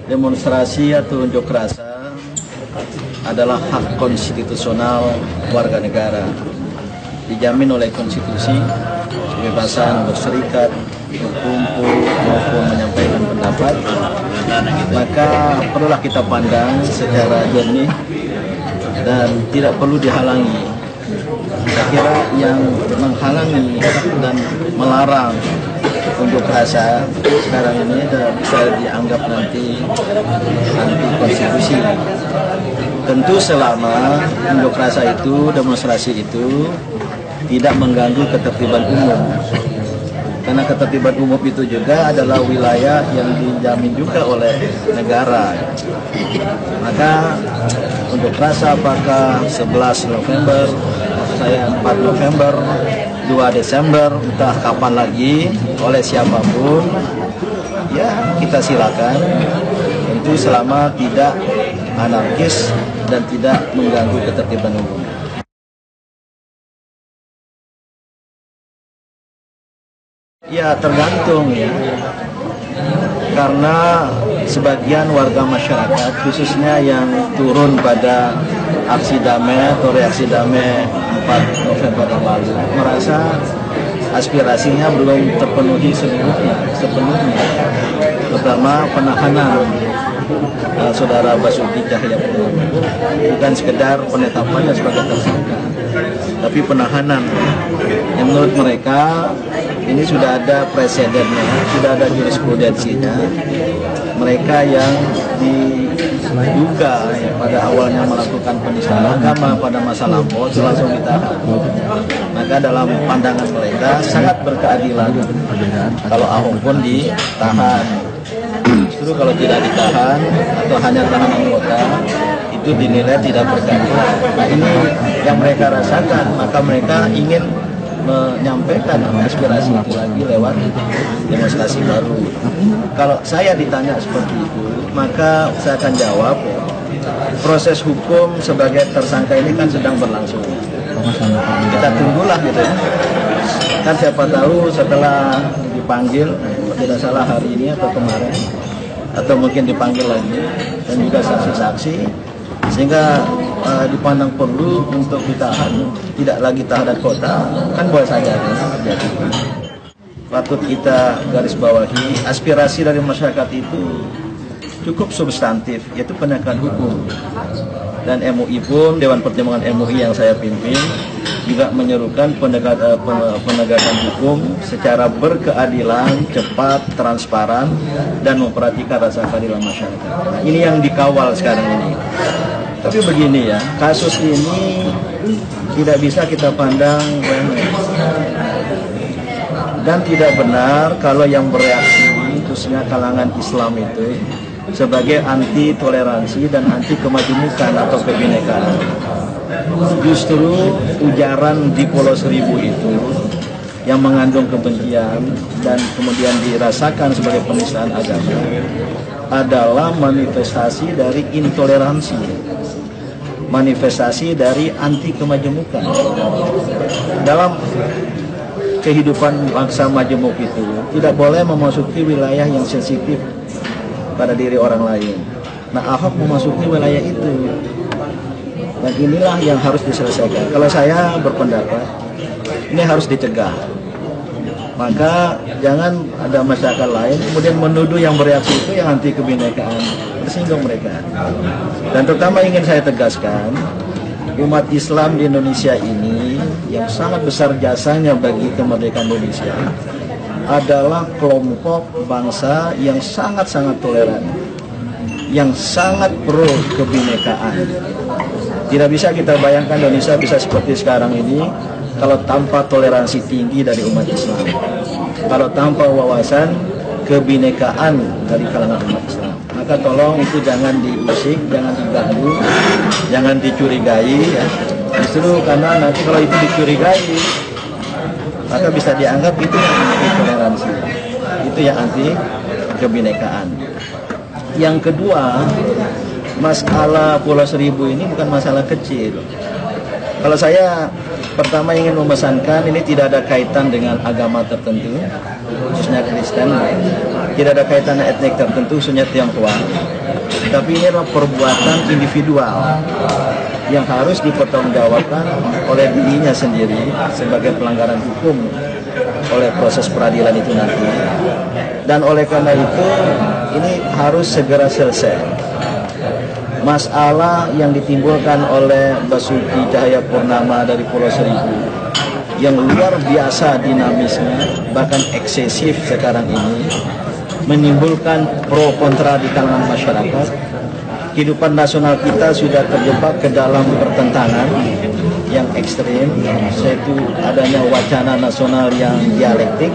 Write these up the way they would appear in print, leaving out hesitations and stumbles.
Demonstrasi atau unjuk rasa adalah hak konstitusional warga negara, dijamin oleh konstitusi, kebebasan berserikat, berkumpul maupun menyampaikan pendapat. Maka perlulah kita pandang secara jernih dan tidak perlu dihalangi. Saya kira yang menghalangi dan melarang unjuk rasa sekarang ini bisa dianggap nanti konstitusi. Tentu selama unjuk rasa itu, demonstrasi itu tidak mengganggu ketertiban umum. Karena ketertiban umum itu juga adalah wilayah yang dijamin juga oleh negara. Maka unjuk rasa apakah 11 November, 4 November, 2 Desember, entah kapan lagi, oleh siapapun, ya kita silakan. Tentu selama tidak anarkis dan tidak mengganggu ketertiban umum. Ya tergantung ya, karena sebagian warga masyarakat khususnya yang turun pada aksi damai atau reaksi damai 4 November yang lalu merasa aspirasinya belum terpenuhi sepenuhnya. Pertama, penahanan saudara Basuki Cahayapurnama bukan sekedar penetapannya sebagai tersangka, tapi penahanan yang menurut mereka ini sudah ada presidennya, sudah ada jurisprudensinya. Mereka yang diduga ya, pada awalnya melakukan penistaan agama pada masa lampau langsung ditahan. Maka dalam pandangan mereka sangat berkeadilan kalau Ahok pun ditahan. Justru kalau tidak ditahan atau hanya tahan anggota itu dinilai tidak berkeadilan. Nah ini yang mereka rasakan, maka mereka ingin menyampaikan aspirasi itu lagi lewat demonstrasi baru. Kalau saya ditanya seperti itu, maka saya akan jawab, proses hukum sebagai tersangka ini kan sedang berlangsung. Kita tunggulah gitu ya. Kan siapa tahu setelah dipanggil, tidak salah hari ini atau kemarin, atau mungkin dipanggil lagi, dan juga saksi-saksi, sehingga dipandang perlu untuk ditahan, tidak lagi tahanan kota, kan boleh saja terjadi. Patut kita garis bawahi, aspirasi dari masyarakat itu cukup substantif, yaitu penegakan hukum. Dan MUI pun, Dewan Pertimbangan MUI yang saya pimpin, juga menyerukan penegakan hukum secara berkeadilan, cepat, transparan, dan memperhatikan rasa keadilan masyarakat. Nah, ini yang dikawal sekarang ini. Tapi begini ya, kasus ini tidak bisa kita pandang remeh. Dan tidak benar kalau yang bereaksi, khususnya kalangan Islam itu, sebagai anti toleransi dan anti kemajemukan atau kebinekaan. Justru ujaran di Pulau Seribu itu yang mengandung kebencian dan kemudian dirasakan sebagai penistaan agama adalah manifestasi dari intoleransi, manifestasi dari anti kemajemukan. Dalam kehidupan bangsa majemuk itu tidak boleh memasuki wilayah yang sensitif pada diri orang lain. Nah, Ahok memasuki wilayah itu, dan inilah yang harus diselesaikan. Kalau saya berpendapat ini harus dicegah. Maka jangan ada masyarakat lain kemudian menuduh yang bereaksi itu yang anti kebinekaan, tersinggung mereka. Dan terutama ingin saya tegaskan, umat Islam di Indonesia ini yang sangat besar jasanya bagi kemerdekaan Indonesia adalah kelompok bangsa yang sangat-sangat toleran, yang sangat pro kebinekaan. Tidak bisa kita bayangkan Indonesia bisa seperti sekarang ini kalau tanpa toleransi tinggi dari umat Islam, kalau tanpa wawasan kebinekaan dari kalangan umat Islam. Maka tolong itu jangan diusik, jangan diganggu, jangan dicurigai ya. Justru karena nanti kalau itu dicurigai, maka bisa dianggap itu yang anti toleransi, itu yang anti kebinekaan. Yang kedua, masalah Pulau Seribu ini bukan masalah kecil. Kalau saya pertama ingin memesankan, ini tidak ada kaitan dengan agama tertentu, khususnya Kristen. tidak ada kaitan etnik tertentu, khususnya Tionghoa. Tapi ini adalah perbuatan individual yang harus dipertanggungjawabkan oleh dirinya sendiri sebagai pelanggaran hukum oleh proses peradilan itu nanti. Dan oleh karena itu ini harus segera selesai. Masalah yang ditimbulkan oleh Basuki Cahayapurnama dari Pulau Seribu yang luar biasa dinamisnya, bahkan eksesif sekarang ini, menimbulkan pro kontra di kalangan masyarakat. Kehidupan nasional kita sudah terjebak ke dalam pertentangan yang ekstrim, yaitu adanya wacana nasional yang dialektik.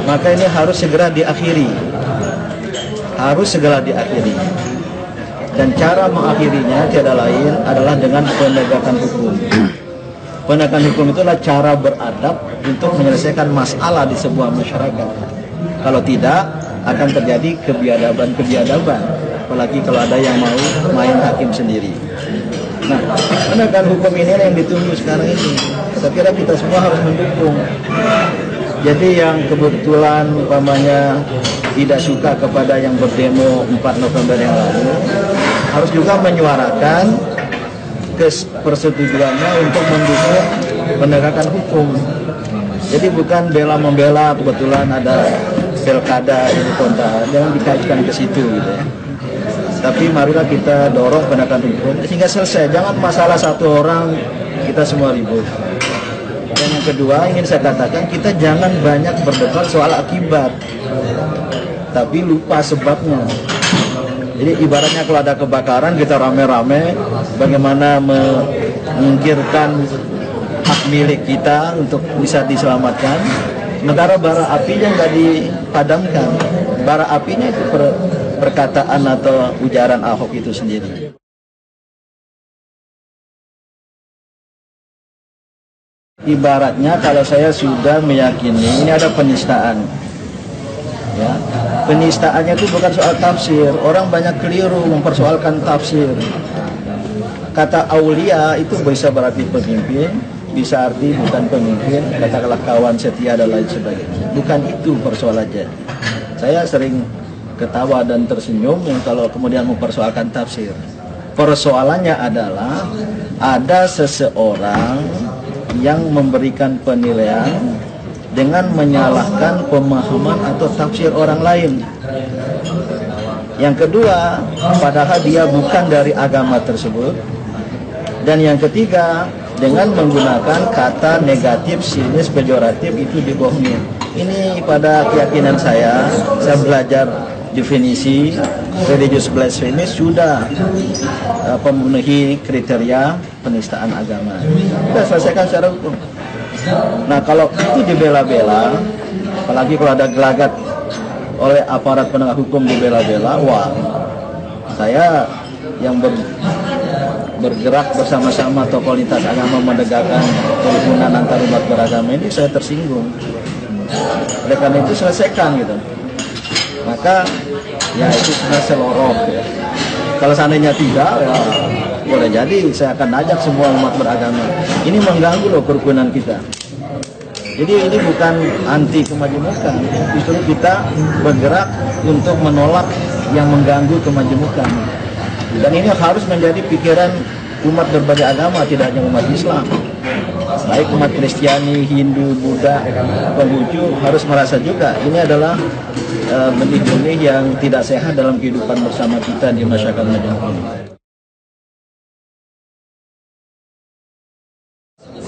Maka ini harus segera diakhiri, dan cara mengakhirinya tiada lain adalah dengan penegakan hukum. Penegakan hukum itulah cara beradab untuk menyelesaikan masalah di sebuah masyarakat. Kalau tidak, akan terjadi kebiadaban, apalagi kalau ada yang mau main hakim sendiri. Nah, penegakan hukum ini yang ditunggu sekarang ini. Saya kira kita semua harus mendukung. Jadi yang kebetulan umpamanya tidak suka kepada yang berdemo 4 November yang lalu, harus juga menyuarakan persetujuannya untuk mendukung penegakan hukum. Jadi bukan bela-membela kebetulan ada pilkada ibu kota, jangan dikaitkan ke situ gitu ya. Tapi marilah kita dorong penegakan hukum sehingga selesai. Jangan masalah satu orang kita semua ribut. Dan yang kedua ingin saya katakan, kita jangan banyak berdebat soal akibat, tapi lupa sebabnya. Jadi ibaratnya kalau ada kebakaran kita rame-rame bagaimana menyingkirkan hak milik kita untuk bisa diselamatkan. Sementara bara apinya nggak dipadamkan. Bara apinya itu perkataan atau ujaran Ahok itu sendiri. Ibaratnya kalau saya sudah meyakini ini ada penistaan, ya, penistaannya itu bukan soal tafsir. Orang banyak keliru mempersoalkan tafsir. Kata aulia itu bisa berarti pemimpin, bisa arti bukan pemimpin, katakanlah kawan setia dan lain sebagainya. Bukan itu persoalannya. Saya sering ketawa dan tersenyum kalau kemudian mempersoalkan tafsir. Persoalannya adalah ada seseorang yang memberikan penilaian dengan menyalahkan pemahaman atau tafsir orang lain. Yang kedua, padahal dia bukan dari agama tersebut. Dan yang ketiga, dengan menggunakan kata negatif, sinis, pejoratif itu dibohongin. Ini pada keyakinan saya belajar definisi religious blasphemy sudah memenuhi kriteria penistaan agama. Kita selesaikan secara hukum. Nah, kalau itu dibela-bela, apalagi kalau ada gelagat oleh aparat penegak hukum dibela-bela, wah, saya yang bergerak bersama-sama tokoh lintas agama menegakkan kerukunan antar umat beragama ini, saya tersinggung. Oleh karena itu selesaikan gitu. Maka ya itu sudah seloroh ya. Kalau seandainya tidak, ya boleh jadi saya akan ajak semua umat beragama. Ini mengganggu loh kerukunan kita. Jadi ini bukan anti kemajemukan, justru kita bergerak untuk menolak yang mengganggu kemajemukan. Dan ini harus menjadi pikiran umat berbagai agama, tidak hanya umat Islam. Baik umat Kristiani, Hindu, Buddha, Konghucu harus merasa juga ini adalah benih-benih yang tidak sehat dalam kehidupan bersama kita di masyarakat Majemuk ini.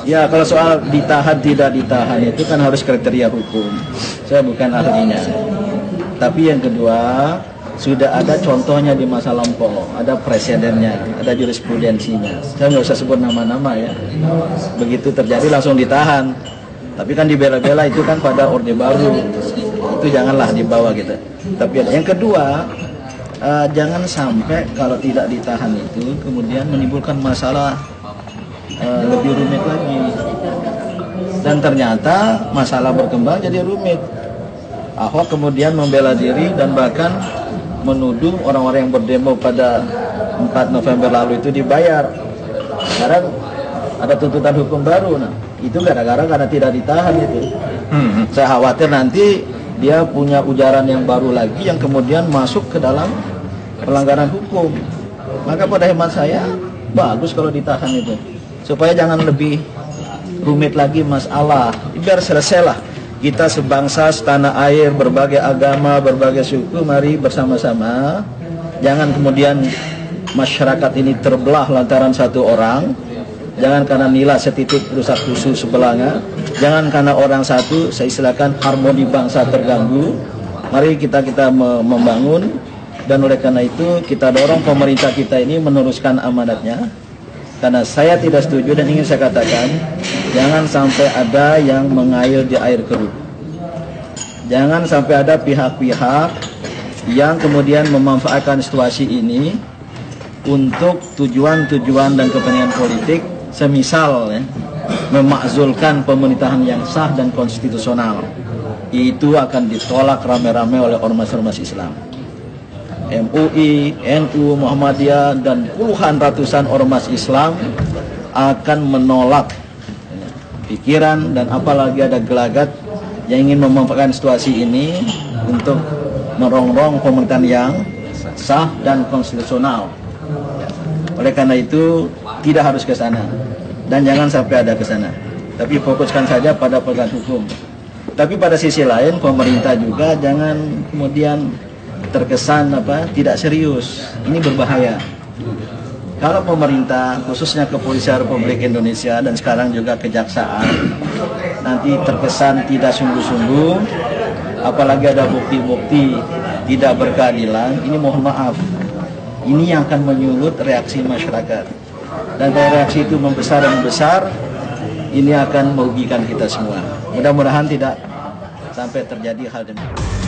Ya, kalau soal ditahan tidak ditahan itu kan harus kriteria hukum. Saya bukan ahlinya. Tapi yang kedua, sudah ada contohnya di masa lampau, ada presidennya, ada jurisprudensinya. Saya nggak usah sebut nama-nama ya. Begitu terjadi langsung ditahan. Tapi kan dibela-bela itu kan pada Orde Baru. Itu janganlah dibawa gitu. Tapi yang kedua, jangan sampai kalau tidak ditahan itu kemudian menimbulkan masalah lebih rumit lagi. Dan ternyata masalah berkembang jadi rumit. Ahok kemudian membela diri dan bahkan menuduh orang-orang yang berdemo pada 4 November lalu itu dibayar. Sekarang ada tuntutan hukum baru. Nah, itu gara-gara karena tidak ditahan itu. Saya khawatir nanti dia punya ujaran yang baru lagi yang kemudian masuk ke dalam pelanggaran hukum. Maka pada hemat saya bagus kalau ditahan itu, supaya jangan lebih rumit lagi masalah, biar selesailah. Kita sebangsa, setanah air, berbagai agama, berbagai suku, mari bersama-sama. Jangan kemudian masyarakat ini terbelah lantaran satu orang. Jangan karena nilai setitik rusak susu sebelahnya. Jangan karena orang satu, saya istilahkan harmoni bangsa terganggu. Mari kita membangun, dan oleh karena itu kita dorong pemerintah kita ini meneruskan amanatnya. Karena saya tidak setuju dan ingin saya katakan, jangan sampai ada yang mengail di air keruh. Jangan sampai ada pihak-pihak yang kemudian memanfaatkan situasi ini untuk tujuan-tujuan dan kepentingan politik, semisal ya, memakzulkan pemerintahan yang sah dan konstitusional. Itu akan ditolak rame-rame oleh ormas-ormas Islam. MUI, NU, Muhammadiyah, dan puluhan ratusan ormas Islam akan menolak pikiran dan apalagi ada gelagat yang ingin memanfaatkan situasi ini untuk merongrong pemerintahan yang sah dan konstitusional. Oleh karena itu tidak harus ke sana dan jangan sampai ada ke sana. Tapi fokuskan saja pada penegakan hukum. Tapi pada sisi lain pemerintah juga jangan kemudian terkesan tidak serius. Ini berbahaya. Kalau pemerintah, khususnya Kepolisian Republik Indonesia dan sekarang juga Kejaksaan, nanti terkesan tidak sungguh-sungguh, apalagi ada bukti-bukti tidak berkeadilan, ini mohon maaf, ini yang akan menyulut reaksi masyarakat. Dan kalau reaksi itu membesar dan membesar, ini akan merugikan kita semua. Mudah-mudahan tidak sampai terjadi hal demikian.